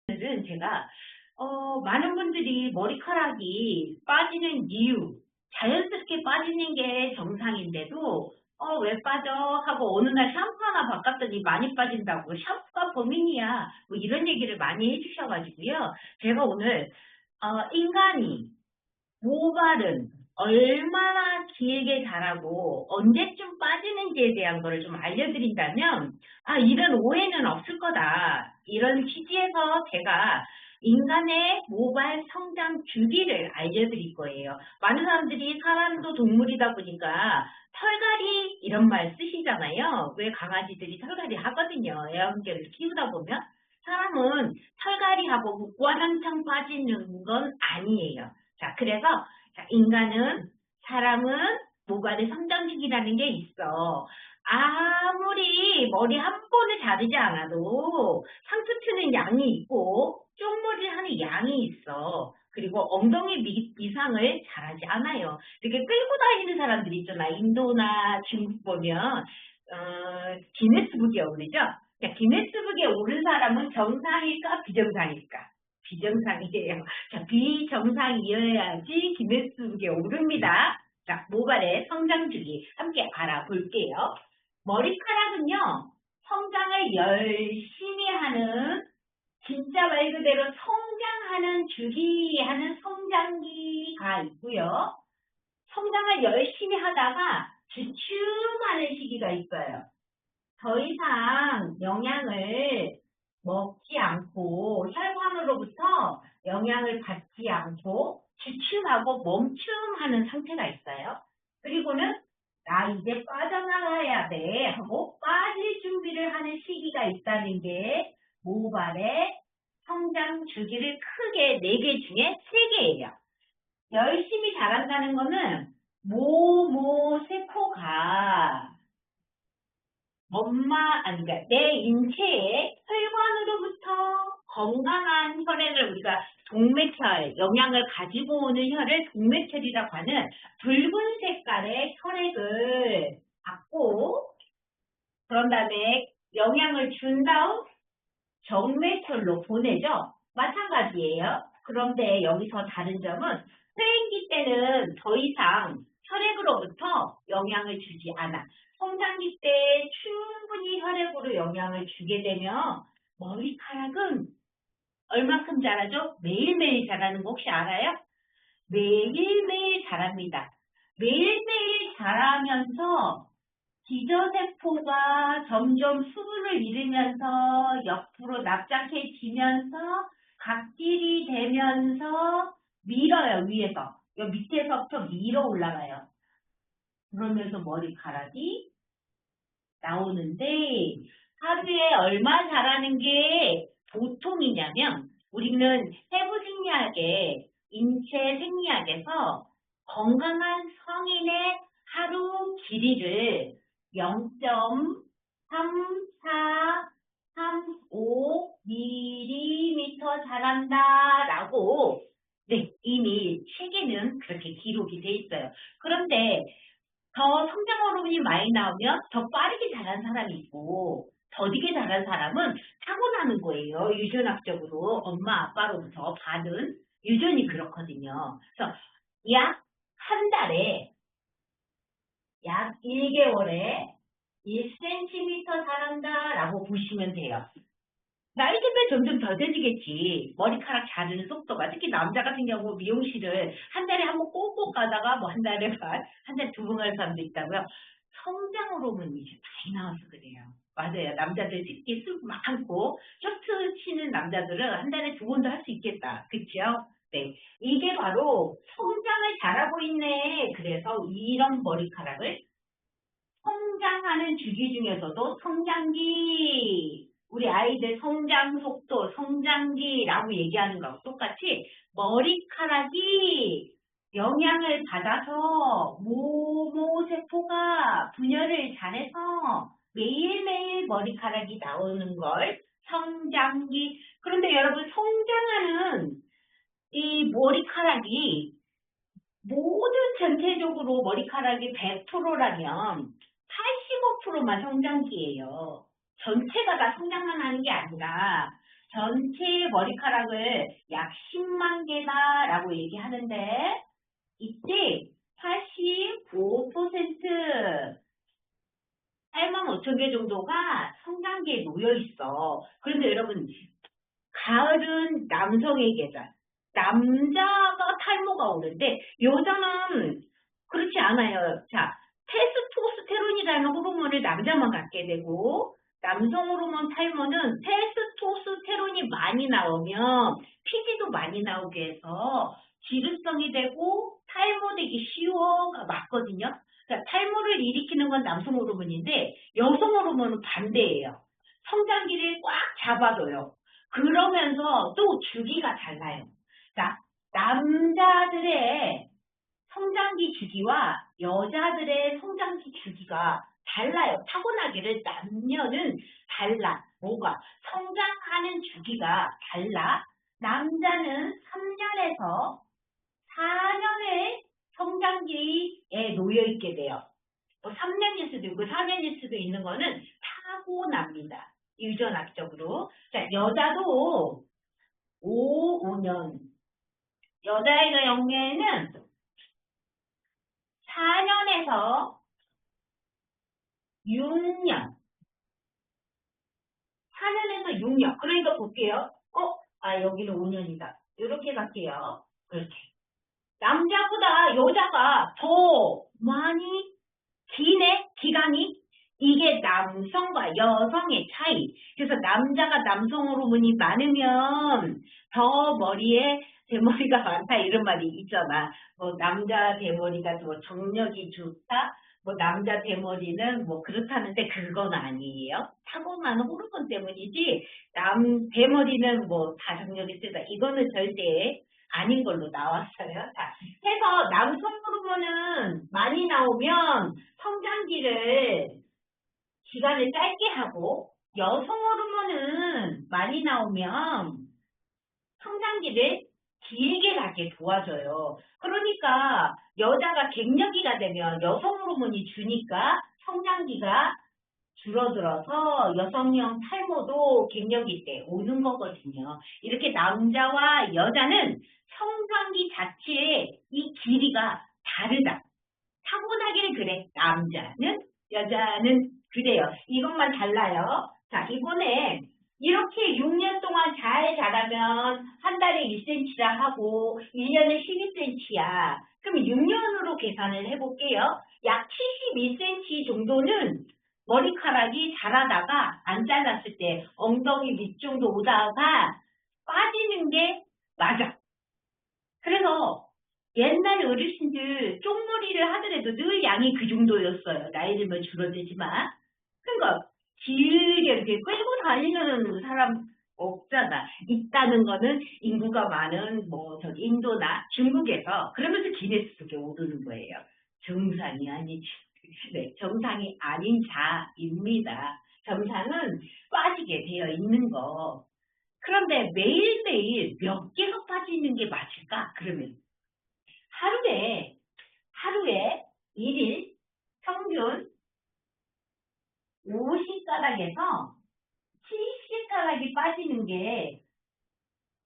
오늘은 제가 많은 분들이 머리카락이 빠지는 이유, 자연스럽게 빠지는 게 정상인데도 왜 빠져? 하고 어느 날 샴푸 하나 바꿨더니 많이 빠진다고 샴푸가 범인이야. 뭐 이런 얘기를 많이 해주셔가지고요. 제가 오늘 인간이 모발은 얼마나 길게 자라고 언제쯤 빠지는지에 대한 거를 좀 알려드린다면, 이런 오해는 없을 거다. 이런 취지에서 제가 인간의 모발 성장 주기를 알려드릴 거예요. 많은 사람들이 사람도 동물이다 보니까 털갈이 이런 말 쓰시잖아요. 왜 강아지들이 털갈이 하거든요. 애완견을 키우다 보면. 사람은 털갈이하고 무관한창 빠지는 건 아니에요. 자, 그래서 인간은, 사람은 모발의 성장기라는 게 있어. 아무리 머리 한 번을 자르지 않아도 상투 트는 양이 있고 쪽머리 하는 양이 있어. 그리고 엉덩이 미상을 잘하지 않아요. 이렇게 끌고 다니는 사람들 있잖아. 인도나 중국 보면 기네스북에 오르죠. 자, 기네스북에 오른 사람은 정상일까 비정상일까? 비정상이에요. 자, 비정상이어야지 기네스북에 오릅니다. 자, 모발의 성장 주기 함께 알아볼게요. 머리카락은요, 성장을 열심히 하는, 진짜 말 그대로 성장하는 주기하는 성장기가 있고요. 성장을 열심히 하다가 주춤하는 시기가 있어요. 더 이상 영양을 먹지 않고 혈관으로부터 영양을 받지 않고 주춤하고 멈춤하는 상태가 있어요. 그리고는 나 이제 빠져나가야 돼 하고 빠질 준비를 하는 시기가 있다는 게 모발의 성장 주기를 크게 4개 중에 3개예요. 열심히 자란다는 거는 모세포가 그러니까 내 인체의 혈관으로부터 건강한 혈액을 우리가 동맥혈, 영양을 가지고 오는 혈을 동맥혈이라고 하는 붉은 색깔의 혈액을 받고, 그런 다음에 영양을 준 다음 정맥혈로 보내죠. 마찬가지예요. 그런데 여기서 다른 점은 퇴행기 때는 더 이상 혈액으로부터 영양을 주지 않아. 성장기 때 충분히 혈액으로 영양을 주게 되면 머리카락은 얼마큼 자라죠? 매일매일 자라는 거 혹시 알아요? 매일매일 자랍니다. 매일매일 자라면서 기저세포가 점점 수분을 잃으면서 옆으로 납작해지면서 각질이 되면서 밀어요, 위에서. 요 밑에서부터 밀어 올라가요. 그러면서 머리카락이 나오는데, 하루에 얼마 자라는 게 보통이냐면, 우리는 해부생리학의 인체 생리학에서 건강한 성인의 하루 길이를 0.3435mm 자란다라고, 네, 이미 책에는 그렇게 기록이 돼 있어요. 그런데 더 성장 호르몬이 많이 나오면 더 빠르게 자란 사람이 있고, 더디게 자란 사람은 타고나는 거예요. 유전학적으로 엄마 아빠로부터 받은 유전이 그렇거든요. 그래서 약 한 달에, 약 1개월에 1cm 자란다라고 보시면 돼요. 나이 들면 점점 더뎌지겠지. 머리카락 자르는 속도가. 특히 남자 같은 경우 미용실을 한 달에 한 번 꼭꼭 가다가 뭐 한 달에 반, 한 달에 2번 가는 사람도 있다고요. 성장 호르몬이 이제 많이 나와서 그래요. 맞아요. 남자들 특히 술 많고 쇼트 치는 남자들은 한 달에 2번도 할 수 있겠다. 그쵸? 네. 이게 바로 성장을 잘하고 있네. 그래서 이런 머리카락을 성장하는 주기 중에서도 성장기, 우리 아이들 성장 속도, 성장기라고 얘기하는 거하고 똑같이 머리카락이 영양을 받아서 모세포가 분열을 잘해서 매일매일 머리카락이 나오는 걸 성장기. 그런데 여러분, 성장하는 이 머리카락이 모든 전체적으로 머리카락이 100%라면 85%만 성장기예요. 전체가 다 성장만 하는 게 아니라 전체 머리카락을 약 10만 개다라고 얘기하는데 이때 85% 8만 5천 개 정도가 성장기에 놓여 있어. 그런데 여러분, 가을은 남성의 계절. 남자가 탈모가 오는데 여자는 그렇지 않아요. 자, 테스토스테론이라는 호르몬을 남자만 갖게 되고 남성 호르몬 탈모는 테스토스테론이 많이 나오면 피지도 많이 나오게 해서 지루성이 되고 탈모되기 쉬워가 맞거든요. 그러니까 탈모를 일으키는 건 남성 호르몬인데 여성 호르몬은 반대예요. 성장기를 꽉 잡아둬요. 그러면서 또 주기가 달라요. 그러니까 남자들의 성장기 주기와 여자들의 성장기 주기가 달라요. 타고나기를 남녀는 달라. 뭐가? 성장하는 주기가 달라. 남자는 3년에서 4년의 성장기에 놓여 있게 돼요. 뭐 3년일 수도 있고 4년일 수도 있는 거는 타고납니다. 유전학적으로. 자, 여자도 5년. 여자의 경우에는 4년에서 6년. 4년에서 6년. 그러니까 볼게요. 여기는 5년이다. 이렇게 갈게요. 그렇게. 남자보다 여자가 더 많이 기네, 기간이. 이게 남성과 여성의 차이. 그래서 남자가 남성 호르몬이 많으면 더 머리에 대머리가 많다 이런 말이 있잖아. 뭐 남자 대머리가 더 정력이 좋다. 뭐 남자 대머리는 뭐 그렇다는데 그건 아니에요. 타고난 호르몬 때문이지 남 대머리는 뭐 다 정력이 세다. 이거는 절대 아닌 걸로 나왔어요. 자, 해서 남성 호르몬은 많이 나오면 성장기를 기간을 짧게 하고 여성 호르몬은 많이 나오면 성장기를 길게 가게 도와줘요. 그러니까 여자가 갱년기가 되면 여성 호르몬이 주니까 성장기가 줄어들어서 여성형 탈모도 갱년기 때 오는 거거든요. 이렇게 남자와 여자는 성장기 자체의 이 길이가 다르다. 타고나기는 그래. 남자는 여자는 그래요. 이것만 달라요. 자, 이번에 이렇게 6년 동안 잘 자라면 한 달에 1cm라 하고 1년에 12cm야. 그럼 6년으로 계산을 해볼게요. 약 72cm 정도는 머리카락이 자라다가 안 잘랐을 때 엉덩이 밑 정도 오다가 빠지는 게 맞아. 그래서 옛날 어르신들 쪽머리를 하더라도 늘 양이 그 정도였어요. 나이 들면 줄어들지만. 그러니까 길게 이렇게 끌고 다니는 사람 없잖아. 있다는 거는 인구가 많은 뭐 저기 인도나 중국에서 그러면서 기네스북에 오르는 거예요. 정상이 아니지. 네, 정상이 아닌 자입니다. 정상은 빠지게 되어 있는 거. 그런데 매일매일 몇 개가 빠지는 게 맞을까? 그러면 하루에 1일 평균 50가닥에서 70가닥이 빠지는 게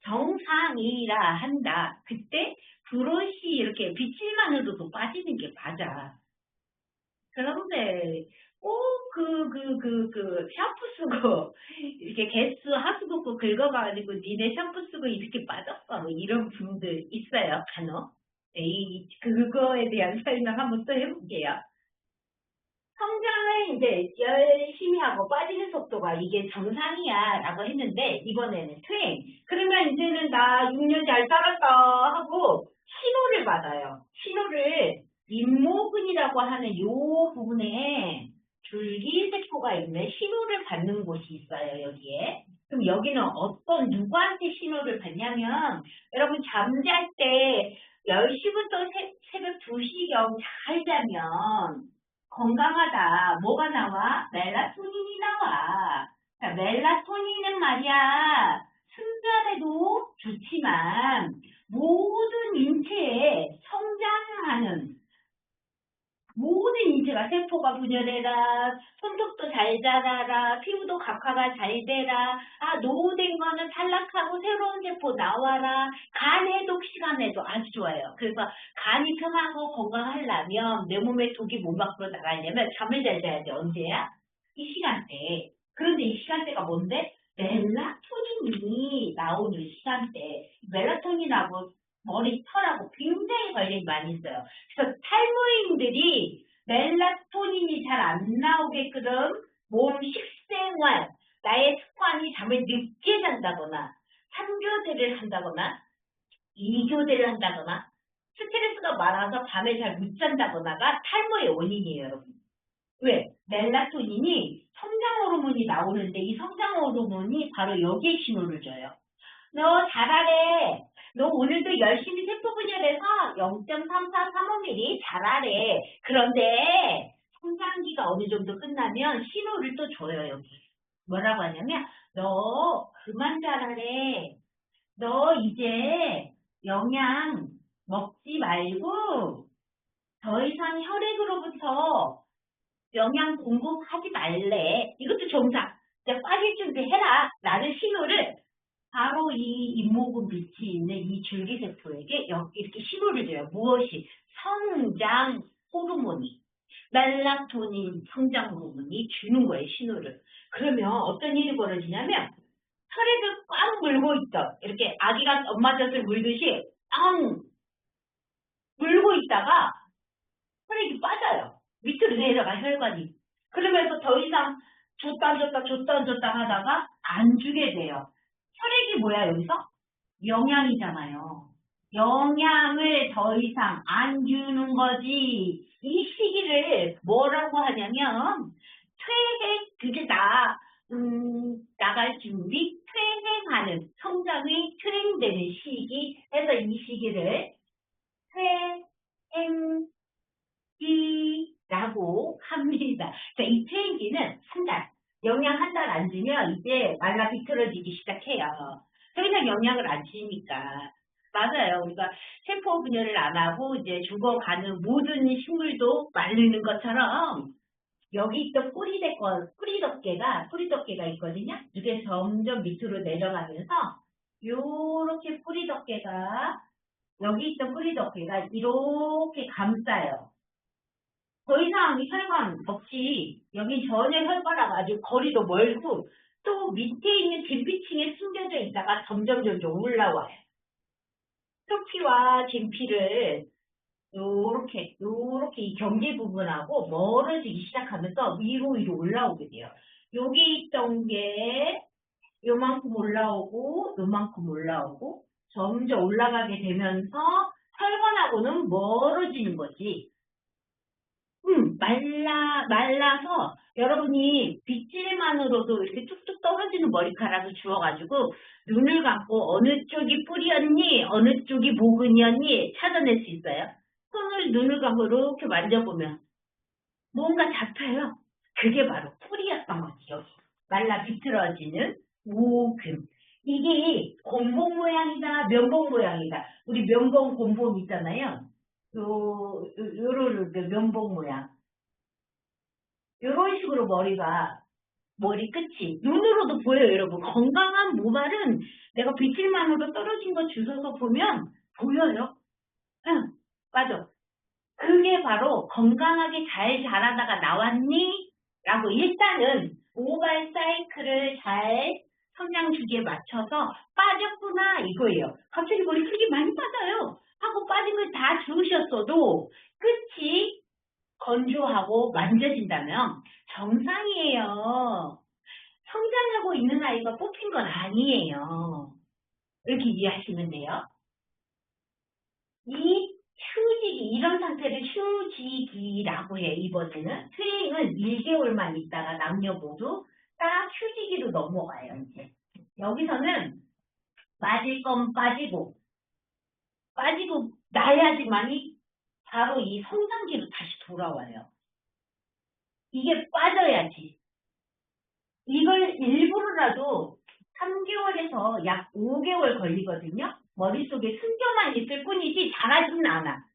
정상이라 한다. 그때 브러쉬 이렇게 빗질만으로도 빠지는 게 맞아. 그런데 꼭 샴푸 쓰고 이렇게 개수 하수도고 긁어가지고 니네 샴푸 쓰고 이렇게 빠졌어. 뭐 이런 분들 있어요. 간혹. 그거에 대한 설명 한번 또 해볼게요. 성장을 이제 열심히 하고 빠지는 속도가 이게 정상이야 라고 했는데 이번에는 퇴행. 그러면 이제는 나 6년 잘 살았다 하고 신호를 받아요. 신호를 잇모근이라고 하는 요 부분에 줄기세포가 있는 신호를 받는 곳이 있어요. 여기에. 그럼 여기는 어떤 누구한테 신호를 받냐면 여러분 잠잘 때 10시부터 새벽 2시경 잘 자면 건강하다. 뭐가 나와? 멜라토닌이 나와. 자, 멜라토닌은 말이야. 순간에도 좋지만 모든 인체에 성장하는 모든 인체가 세포가 분열해라, 손톱도 잘 자라라, 피부도 각화가 잘 되라, 노후된 거는 탈락하고 새로운 세포 나와라, 간 해독 시간에도 아주 좋아요. 그래서 간이 편하고 건강하려면 내 몸에 독이 몸 밖으로 나가려면 잠을 잘 자야 돼. 언제야? 이 시간대. 그런데 이 시간대가 뭔데? 멜라토닌이 나오는 시간대. 멜라토닌하고 머리털하고 굉장히 관련이 많이 있어요. 그래서 탈모인들이 멜라토닌이 잘 안 나오게끔 몸 식생활, 나의 습관이 잠을 늦게 잔다거나 3교대를 한다거나 2교대를 한다거나 스트레스가 많아서 밤에 잘 못 잔다거나가 탈모의 원인이에요, 여러분. 왜? 멜라토닌이 성장 호르몬이 나오는데 이 성장 호르몬이 바로 여기에 신호를 줘요. 너 잘하래. 너 오늘도 열심히 세포 분열해서 0.3435mm 잘하래. 그런데 성장기가 어느 정도 끝나면 신호를 또 줘요, 여기. 뭐라고 하냐면 너 그만 잘하래. 너 이제 영양 먹지 말고 더 이상 혈액으로부터 영양 공급하지 말래. 이것도 정상. 이제 빠질 준비해라. 라는 신호를 바로 이 잇모근 밑이 있는 이 줄기세포에게 이렇게 신호를 줘요. 무엇이? 성장 호르몬이. 멜라토닌 성장 호르몬이 주는 거예요, 신호를. 그러면 어떤 일이 벌어지냐면 혈액을 꽉 물고 있어. 이렇게 아기가 엄마 젖을 물듯이 앙 물고 있다가 혈액이 빠져요. 밑으로 내려가 혈관이. 그러면서 더 이상 줬다 안 줬다 줬다 안 줬다 하다가 안 주게 돼요. 혈액이 뭐야 여기서? 영양이잖아요. 영양을 더 이상 안 주는 거지. 이 시기를 뭐라고 하냐면 퇴행, 그게 나갈 준비, 퇴행하는, 성장이 퇴행되는 시기 해서 이 시기를 퇴행기라고 합니다. 자, 이 퇴행기는 한 달, 영양 한 달 안 주면 이제 말라 비틀어지기 시작해요. 더 이상 영양을 안 주니까. 맞아요. 우리가 세포 분열을 안 하고 이제 죽어가는 모든 식물도 말르는 것처럼 여기 있던 뿌리덮개가 있거든요. 이게 점점 밑으로 내려가면서 요렇게 뿌리덮개가 여기 있던 뿌리덮개가 이렇게 감싸요. 더 이상 혈관 없이 여기 전혀 혈관하고 아주 거리도 멀고 또 밑에 있는 진피층에 숨겨져 있다가 점점 올라와요. 표피와 진피를 요렇게 이 경계 부분하고 멀어지기 시작하면서 위로 올라오게 돼요. 여기 있던 게 요만큼 올라오고 요만큼 올라오고 점점 올라가게 되면서 혈관하고는 멀어지는 거지. 말라서 여러분이 빗질만으로도 이렇게 툭툭 떨어지는 머리카락을 주워가지고 눈을 감고 어느 쪽이 뿌리였니, 어느 쪽이 모근이었니 찾아낼 수 있어요. 손을 눈을 감고 이렇게 만져보면 뭔가 잡혀요. 그게 바로 뿌리였던 거지, 여기. 말라 비틀어지는 모근. 이게 곰봉 모양이다, 면봉 모양이다. 우리 면봉, 곰봉 있잖아요. 요런 면봉 모양. 요런 식으로 머리 끝이 눈으로도 보여요, 여러분. 건강한 모발은 내가 비틀만으로 떨어진 거 주워서 보면 보여요. 응, 맞아. 그게 바로 건강하게 잘 자라다가 나왔니? 라고 일단은 모발 사이클을 잘 성장 주기에 맞춰서 빠졌구나 이거예요. 갑자기 머리 크기 많이 빠져요. 하고 빠진 걸 다 주우셨어도 끝이 건조하고 만져진다면 정상이에요. 성장하고 있는 아이가 뽑힌 건 아니에요. 이렇게 이해하시면 돼요. 이 휴지기, 이런 상태를 휴지기라고 해. 이번에는 트레이는 1개월만 있다가 남녀 모두 딱 휴지기로 넘어가요. 이제 여기서는 빠질 건 빠지고 나야지만이 바로 이 성장기로 다시 돌아와요. 이게 빠져야지. 이걸 일부러라도 3개월에서 약 5개월 걸리거든요. 머릿속에 숨겨만 있을 뿐이지 자라지는 않아.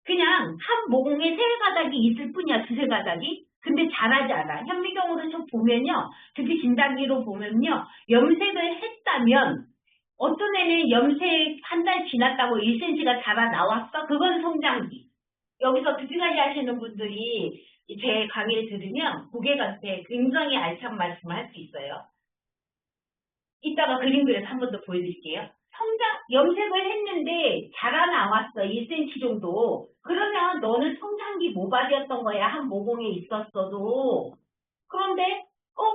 그냥 한 모공에 세 가닥이 있을 뿐이야, 두세 가닥이. 근데 자라지 않아. 현미경으로 좀 보면요, 두피 진단기로 보면요, 염색을 했다면 어떤 애는 염색 한 달 지났다고 1cm가 자라 나왔어? 그건 성장기. 여기서 두피 관리 하시는 분들이 제 강의를 들으면 고개 갔을 때 굉장히 알찬 말씀을 할 수 있어요. 이따가 그림 그려서 한 번 더 보여드릴게요. 염색을 했는데 자라나왔어. 1cm 정도. 그러면 너는 성장기 모발이었던 거야. 한 모공에 있었어도. 그런데,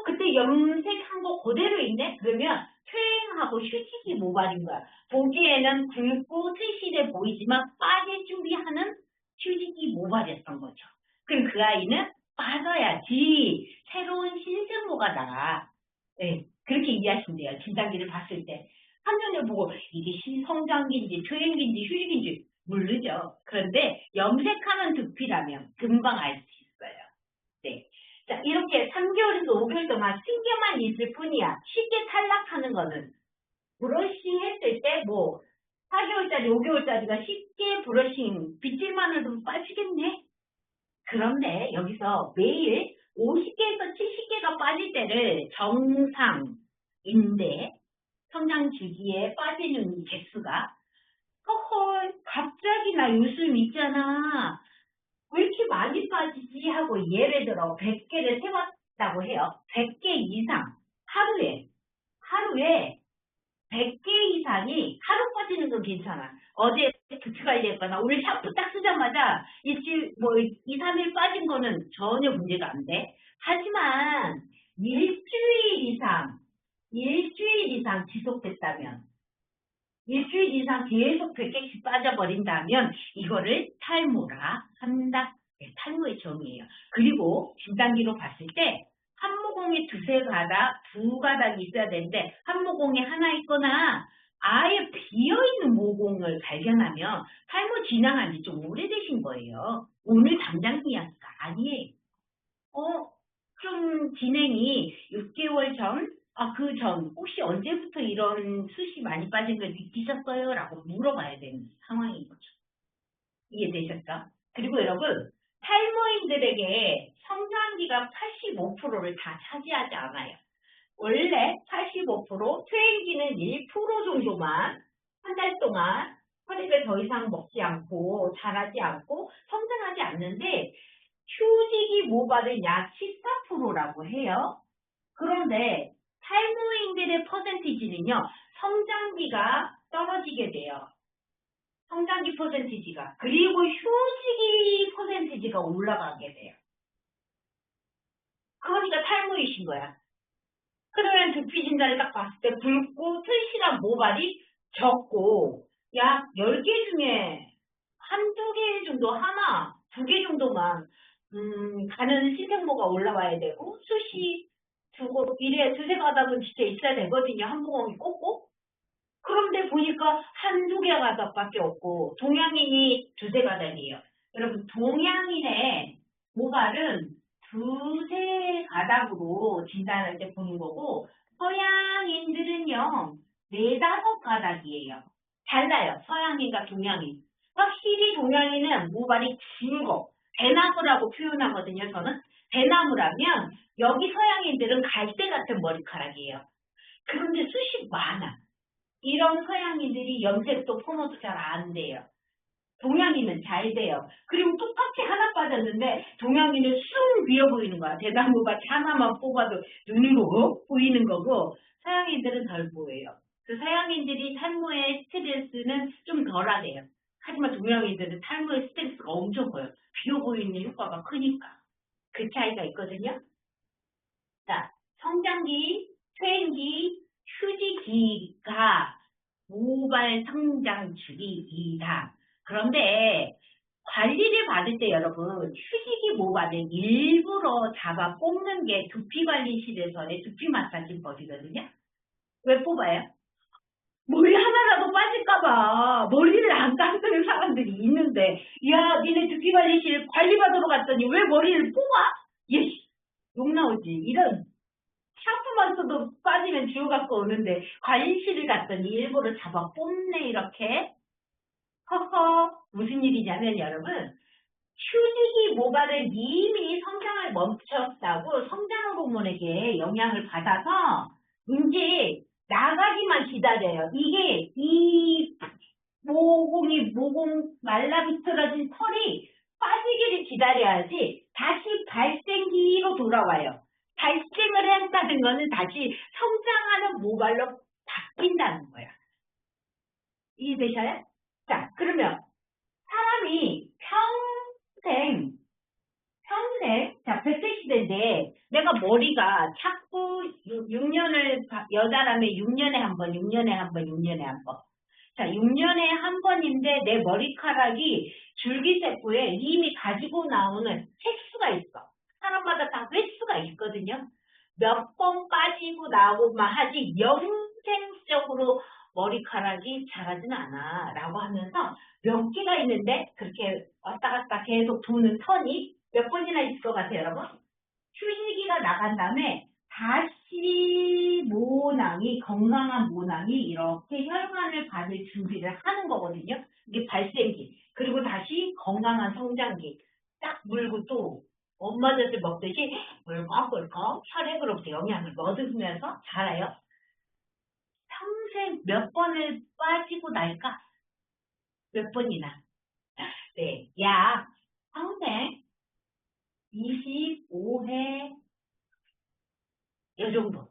그때 염색한 거 그대로 있네? 그러면 퇴행하고 휴지기 모발인 거야. 보기에는 굵고 튼실해 보이지만 빠질 준비하는 휴지기 모발이었던 거죠. 그럼 그 아이는 빠져야지 새로운 신생모가 나가. 네, 그렇게 이해하시면 돼요. 진단기를 봤을 때. 화면을 보고 이게 성장기인지 퇴행기인지 휴직인지 모르죠. 그런데 염색하는 두피라면 금방 알 수 있어요. 네. 자, 이렇게 3개월에서 5개월 동안 신경만 있을 뿐이야. 쉽게 탈락하는 거는 브러싱 했을 때 4개월짜리, 5개월짜리가 쉽게 브러싱 빗질만 해도 빠지겠네. 그런데 여기서 매일 50개에서 70개가 빠질 때를 정상인데 성장 주기에 빠지는 개수가 헐 갑자기 나 요즘 있잖아. 왜 이렇게 많이 빠지지 하고 예를 들어 100개를 세웠다고 해요. 100개 이상 하루에 100개 이상이 하루 빠지는 건 괜찮아. 어제 두피 관리했거나 오늘 샴푸 딱 쓰자마자 일주일 2, 3일 빠진 거는 전혀 문제가 안 돼. 하지만 일주일 이상 지속됐다면 일주일 이상 계속 100개씩 빠져버린다면 이거를 탈모라 한다. 네, 탈모의 정의예요. 그리고 진단기로 봤을 때 한 모공에 두세 가닥, 두 가닥이 있어야 되는데 한 모공에 하나 있거나 아예 비어있는 모공을 발견하면 탈모 진행한 지 좀 오래되신 거예요. 오늘 당장 이야기가 아니에요. 좀 진행이 6개월 전, 그 전, 혹시 언제부터 이런 숱이 많이 빠진 걸 느끼셨어요? 라고 물어봐야 되는 상황인 거죠. 이해되셨죠? 그리고 여러분, 탈모인들에게 성장기가 85%를 다 차지하지 않아요. 원래 85%, 퇴행기는 1% 정도만 한 달 동안 허리를 더 이상 먹지 않고 자라지 않고 성장하지 않는데 휴지기 모발은 약 14%라고 해요. 그런데 탈모인들의 퍼센티지는요, 성장기가 떨어지게 돼요. 성장기 퍼센티지가. 그리고 휴지기 퍼센티지가 올라가게 돼요. 그러니까 탈모이신 거야. 그러면 두피 진단을 딱 봤을 때 굵고 튼실한 모발이 적고 약 10개 중에 한두 개 정도 하나, 두 개 정도만 가는 신생모가 올라와야 되고 숱이 두세 가닥은 진짜 있어야 되거든요. 한 모공이 꼭꼭. 그런데 보니까 한두 개 가닥밖에 없고 동양인이 두세 가닥이에요. 여러분 동양인의 모발은 두세 가닥으로 진단할 때 보는 거고 서양인들은요 네다섯 가닥이에요. 달라요. 서양인과 동양인. 확실히 동양인은 모발이 긴 거. 대나무라고 표현하거든요. 저는 대나무라면 여기 서양인들은 갈대 같은 머리카락이에요. 그런데 숱이 많아. 이런 서양인들이 염색도 포모도 잘 안 돼요. 동양인은 잘 돼요. 그리고 똑같이 하나 빠졌는데 동양인은 쑥 비어 보이는 거야. 대나무밭 하나만 뽑아도 눈으로 보이는 거고 서양인들은 덜 보여요. 그 서양인들이 탈모의 스트레스는 좀 덜하대요. 하지만 동양인들은 탈모의 스트레스가 엄청 커요. 비어 보이는 효과가 크니까. 그 차이가 있거든요. 자, 성장기, 퇴행기, 휴지기가 모발 성장 주기이다. 그런데 관리를 받을 때 여러분 휴지기 모발은 일부러 잡아 뽑는 게 두피관리실에서의 두피 마사지 법이거든요. 왜 뽑아요? 머리 하나라도 빠질까봐 머리를 안 감는 사람들이 있는데 야 니네 두피관리실 관리받으러 갔더니 왜 머리를 뽑아? 예씨 욕 나오지. 이런 샴푸만 써도 빠지면 주워 갖고 오는데 관리실을 갔더니 일부러 잡아 뽑네 이렇게. 허허 무슨 일이냐면 여러분, 휴직이 모발은 이미 성장을 멈췄다고 성장 호르몬에게 영향을 받아서 이제 나가기만 기다려요. 이게 이 모공 말라비틀어진 털이 빠지기를 기다려야지 다시 발생기로 돌아와요. 발생을 한다는 거는 다시 성장하는 모발로 바뀐다는 거야. 이해되셔요? 자, 그러면 사람이 자, 100세 시대인데 내가 머리가 자꾸 6년을, 여자라면 6년에 한 번, 6년에 한 번, 6년에 한 번. 자, 6년에 한 번인데 내 머리카락이 줄기세포에 이미 가지고 나오는 횟수가 있어. 사람마다 다 횟수가 있거든요. 몇 번 빠지고 나오고만 하지 영생적으로 머리카락이 자라진 않아 라고 하면서 몇 개가 있는데 그렇게 왔다 갔다 계속 도는 턴이 몇 번이나 있을 것 같아요, 여러분? 휴식기가 나간 다음에 다시 건강한 모낭이 이렇게 혈관을 받을 준비를 하는 거거든요. 이게 발생기. 그리고 다시 건강한 성장기. 딱 물고 또 엄마 젖을 먹듯이 물꺽물꺽 혈액으로부터 영양을 얻으면서 자라요. 평생 몇 번을 빠지고 날까? 몇 번이나. 네, 약 평생 25회 요 정도.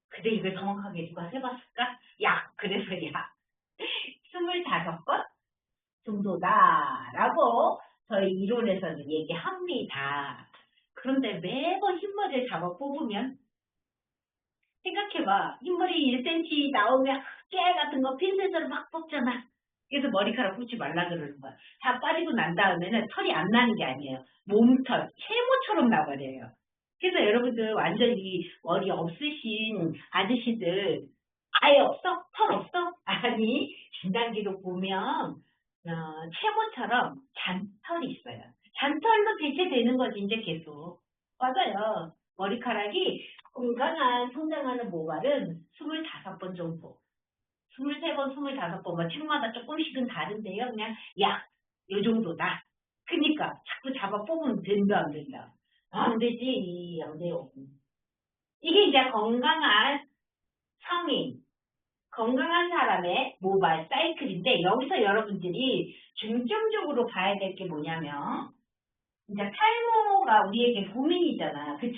근데 이걸 정확하게 누가 세봤을까? 그래서 25번 정도다라고 저희 이론에서는 얘기합니다. 그런데 매번 흰머리를 잡아 뽑으면 생각해봐. 흰머리 1cm 나오면 깨 같은 거 핀셋으로 막 뽑잖아. 그래서 머리카락 뽑지 말라 그러는 거야. 다 빠지고 난 다음에는 털이 안 나는 게 아니에요. 몸털, 세모처럼 나버려요. 그래서 여러분들 완전히 머리 없으신 아저씨들 아예 없어? 털 없어? 아니, 진단기로 보면 채모처럼 잔털이 있어요. 잔털로 대체되는 거지 이제 계속. 맞아요. 머리카락이 건강한 성장하는 모발은 25번 정도. 23번, 25번, 뭐 책마다 조금씩은 다른데요. 그냥 요 정도다. 그니까 자꾸 잡아 뽑으면 된다, 안 된다. 안 되지, 안 돼요. 이게 이제 건강한 성인, 건강한 사람의 모발 사이클인데 여기서 여러분들이 중점적으로 봐야 될 게 뭐냐면 이제 탈모가 우리에게 고민이잖아. 그쵸?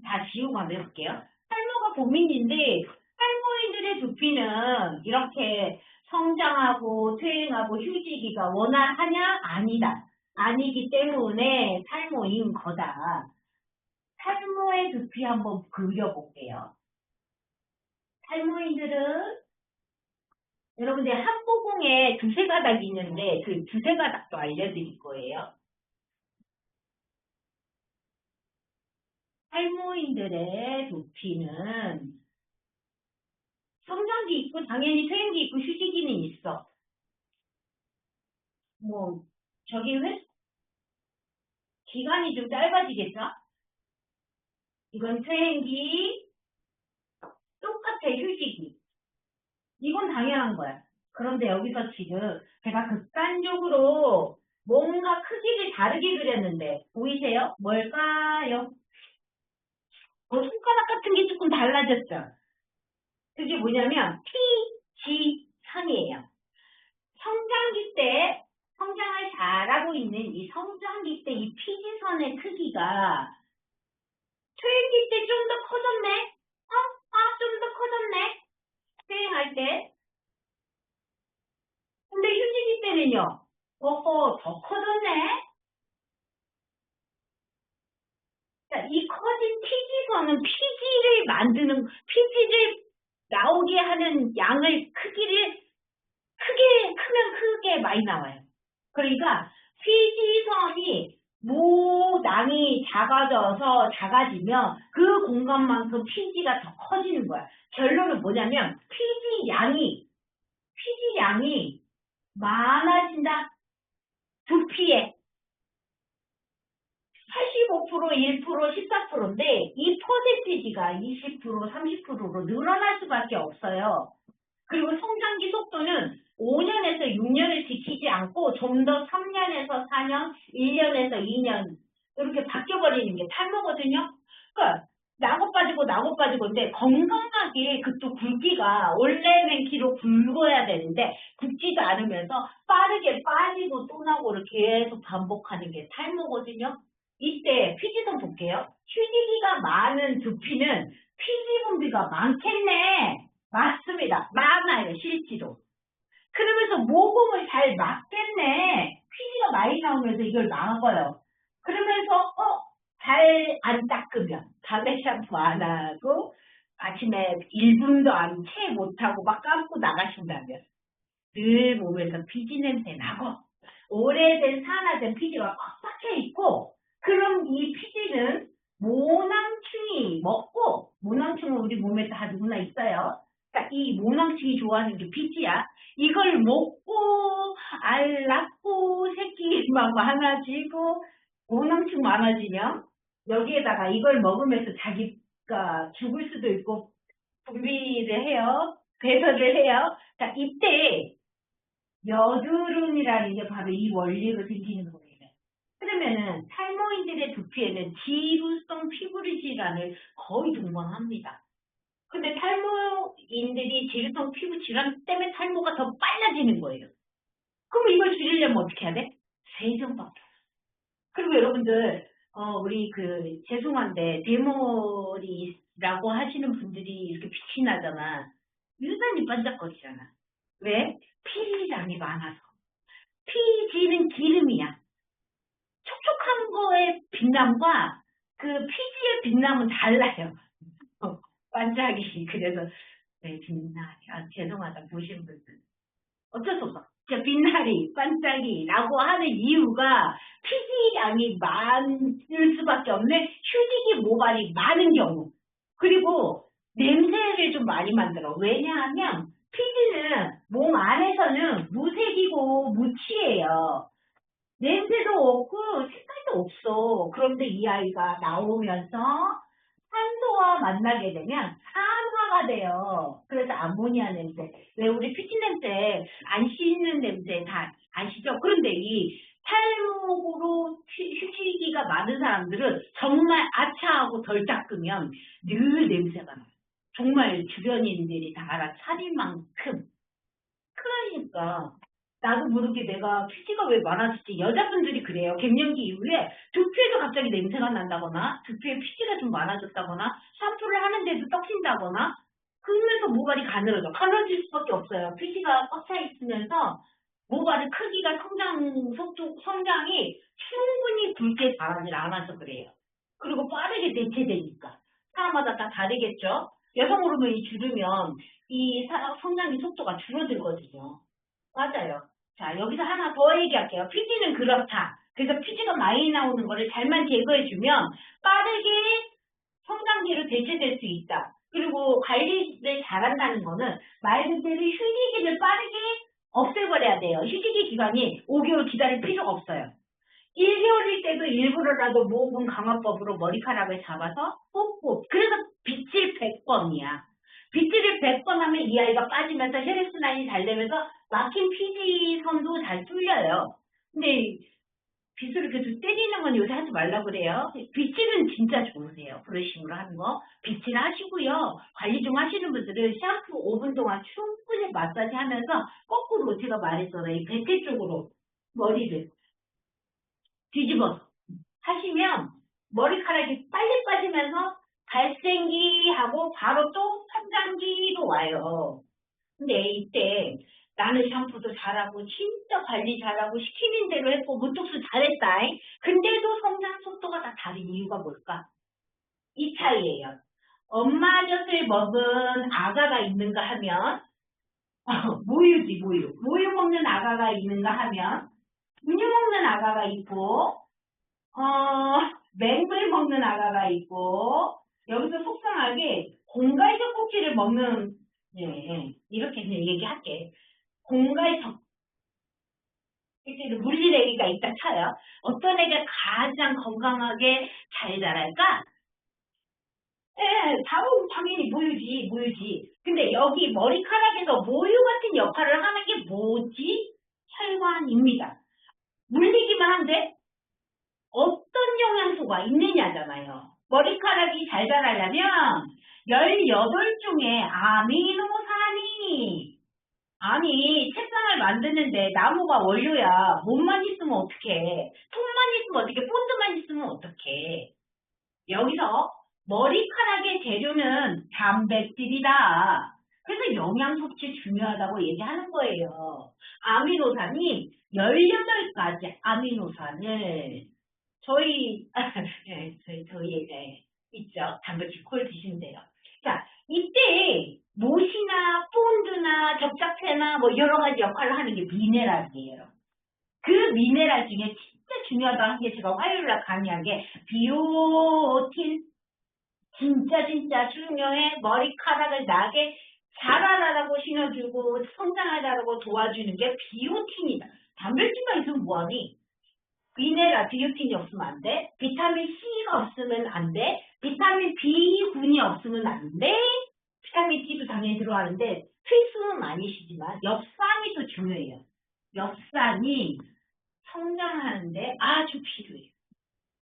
다 지우고 한번 해볼게요. 탈모가 고민인데 탈모인들의 두피는 이렇게 성장하고 퇴행하고 휴지기가 원활하냐? 아니다. 아니기 때문에 탈모인 거다. 탈모의 두피 한번 그려볼게요. 탈모인들은 여러분들 한모공에 두세 가닥이 있는데 그 두세 가닥도 알려드릴 거예요. 탈모인들의 두피는 성장기 있고 당연히 퇴행기 있고 휴지기는 있어. 뭐 저기 왜 기간이 좀 짧아지겠죠? 이건 퇴행기, 똑같아 휴지기. 이건 당연한 거야. 그런데 여기서 지금 제가 극단적으로 뭔가 크기를 다르게 그렸는데 보이세요? 뭘까요? 손가락 같은 게 조금 달라졌죠? 그게 뭐냐면 피지선이에요. 성장기 때 성장을 잘하고 있는 이 성장기 때 이 피지선의 크기가 퇴행기 때 좀 더 커졌네? 좀 더 커졌네? 퇴행할 때. 근데 휴지기 때는요? 더 커졌네? 자, 이 커진 피지선은 피지를 나오게 하는 양을 크면 크게 많이 나와요. 그러니까 피지선이 모낭이 작아지면 그 공간만큼 피지가 더 커지는 거야. 결론은 뭐냐면 피지 양이 많아진다. 두피에 85%, 1%, 14%인데 이 퍼센티지가 20%, 30%로 늘어날 수밖에 없어요. 그리고 성장기 속도는 5년에서 6년을 지키지 않고 좀 더 3년에서 4년, 1년에서 2년 이렇게 바뀌어버리는 게 탈모거든요. 그러니까 나고 빠지고 나고 빠지고인데 건강하게 그 또 굵기가 원래는 키로 굵어야 되는데 굵지도 않으면서 빠르게 빠지고 또 나고를 계속 반복하는 게 탈모거든요. 이때 피지 좀 볼게요. 휴지기가 많은 두피는 피지 분비가 많겠네. 맞습니다. 많아요, 실제로. 그러면서 모공을 잘 막겠네. 피지가 많이 나오면서 이걸 막아요. 그러면서, 잘 안 닦으면, 밤에 샴푸 안 하고, 아침에 1분도 채 못하고 막 감고 나가신다면, 늘 몸에서 피지 냄새 나고, 오래된 산화된 피지가 꽉 박혀 있고, 그럼 이 피지는 모낭충이 먹고, 모낭충은 우리 몸에 다 누구나 있어요. 그러니까 이 모낭충이 좋아하는 게 피지야. 이걸 먹고, 알 낳고, 새끼 막 많아지고, 모낭충 많아지면, 여기에다가 이걸 먹으면서 자기가 죽을 수도 있고, 분비를 해요. 배설을 해요. 자, 이때 여드름이라는 게 바로 이 원리로 생기는 거예요. 그러면은 탈모인들의 두피에는 지루성 피부리 질환을 거의 동반합니다. 근데 탈모인들이 지루성 피부 질환 때문에 탈모가 더 빨라지는 거예요. 그럼 이걸 줄이려면 어떻게 해야 돼? 세정밖에 없어. 그리고 여러분들, 우리 죄송한데, 대머리라고 하시는 분들이 이렇게 빛이 나잖아. 유난히 반짝거리잖아. 왜? 피지량이 많아서. 피지는 기름이야. 촉촉한 거의 빛남과 그 피지의 빛남은 달라요. 반짝이. 그래서, 네, 빛나리. 죄송하다. 보신 분들. 어쩔 수 없어. 진짜 빛나리, 반짝이라고 하는 이유가 피지량이 많을 수밖에 없는 휴지기 모발이 많은 경우. 그리고 냄새를 좀 많이 만들어. 왜냐하면 피지는 몸 안에서는 무색이고 무취해요. 냄새도 없고 색깔도 없어. 그런데 이 아이가 나오면서 산소와 만나게 되면 산화가 돼요. 그래서 암모니아 냄새. 왜 우리 피지 냄새, 안 씻는 냄새 다 아시죠? 그런데 이 탈모로 휴지기가 많은 사람들은 정말 아차하고 덜 닦으면 늘 냄새가 나요. 정말 주변인들이 다 알아차릴 만큼. 그러니까 나도 모르게 내가 피지가 왜 많아졌지? 여자분들이 그래요. 갱년기 이후에 두피에서 갑자기 냄새가 난다거나 두피에 피지가 좀 많아졌다거나 샴푸를 하는데도 떡진다거나 그러면서 모발이 가늘어져. 가늘어질 수밖에 없어요. 피지가 꽉 차 있으면서 모발의 크기가 성장이 충분히 굵게 자라질 않아서 그래요. 그리고 빠르게 대체되니까. 사람마다 다 다르겠죠? 여성 호르몬이 줄으면 이 성장의 속도가 줄어들거든요. 맞아요. 자, 여기서 하나 더 얘기할게요. 피지는 그렇다. 그래서 피지가 많이 나오는 거를 잘만 제거해주면 빠르게 성장기로 대체될 수 있다. 그리고 관리를 잘한다는 거는 말 그대로 휴지기를 빠르게 없애버려야 돼요. 휴지기 기간이 5개월 기다릴 필요가 없어요. 1개월일 때도 일부러라도 모공 강화법으로 머리카락을 잡아서 뽑고 그래서 빗질 100번이야. 빗질을 100번 하면 이 아이가 빠지면서 혈액순환이 잘 되면서 막힌 피지선도 잘 뚫려요. 근데 빗을 이렇게 때리는 건 요새 하지 말라고 그래요. 빗질은 진짜 좋으세요. 브러싱으로 하는 거. 빗질 하시고요. 관리 좀 하시는 분들은 샴푸 5분 동안 충분히 마사지 하면서 거꾸로 제가 말했잖아요. 이 배태 쪽으로 머리를 뒤집어서 하시면 머리카락이 빨리 빠지면서 발생기하고 바로 또 성장기로 와요. 근데 이때 나는 샴푸도 잘하고 진짜 관리 잘하고 시키는 대로 했고 무뚝수 잘했다. 근데도 성장 속도가 다 다른 이유가 뭘까? 이 차이예요. 엄마 젖을 먹은 아가가 있는가 하면 모유지 모유. 모유 먹는 아가가 있는가 하면 우유 먹는 아가가 있고 맹물 먹는 아가가 있고, 여기서 속상하게 공갈 젖꼭지를 먹는, 예, 이렇게 그냥 얘기할게. 공갈 젖꼭지를 물린 애기가 있다 쳐요. 어떤 애가 가장 건강하게 잘 자랄까? 당연히 모유지, 모유지. 근데 여기 머리카락에서 모유 같은 역할을 하는 게 뭐지? 혈관입니다. 물리기만 한데 어떤 영양소가 있느냐잖아요. 머리카락이 잘 자라려면 18종의 아미노산이 아니 책상을 만드는데 나무가 원료야. 몸만 있으면 어떡해. 손만 있으면 어떡해. 본드만 있으면 어떡해. 여기서 머리카락의 재료는 단백질이다. 그래서 영양 섭취 중요하다고 얘기하는 거예요. 아미노산이 18가지 아미노산을 저희 저희 있죠. 단백질 콜 드시면 돼요. 자, 이때 못이나 본드나 접착제나 뭐 여러 가지 역할을 하는 게 미네랄이에요. 그 미네랄 중에 진짜 중요하다는 게 제가 화요일 날 강의한 게 비오틴. 진짜 중요해. 머리카락을 나게 자라라라고 신어주고 성장하라고 도와주는 게 비오틴이다. 단백질만 있으면 뭐하니? 미네랄, 비오틴이 없으면 안 돼. 비타민 C가 없으면 안 돼. 비타민 B군이 없으면 안 돼. 비타민 D도 당연히 들어가는데 필수는 아니시지만 엽산이 더 중요해요. 엽산이 성장하는데 아주 필요해요.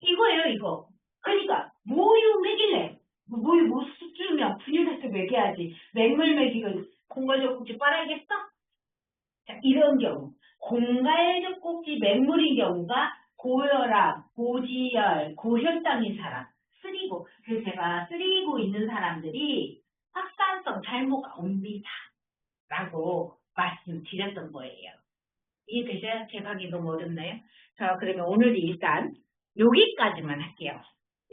이거예요, 이거. 그러니까 모유 먹이래. 모유 못 주면 분유부터 먹여야지. 맹물 먹이고 공갈젖꼭지 빨아야겠어? 자, 이런 경우 공갈젖꼭지 맹물인 경우가 고혈압, 고지혈, 고혈당인 사람, 쓰리고. 그래서 제가 쓰리고 있는 사람들이 확산성 탈모가 옵니다. 라고 말씀드렸던 거예요. 이해되세요? 제 가기 너무 어렵나요? 자, 그러면 오늘 일단 여기까지만 할게요.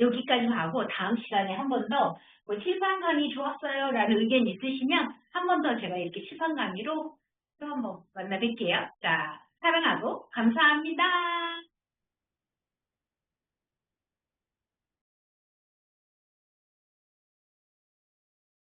여기까지만 하고 다음 시간에 한 번 더 뭐 칠판 강의 좋았어요 라는 의견 있으시면 한 번 더 제가 이렇게 칠판 강의로 또 한번 만나 뵐게요. 자, 사랑하고 감사합니다.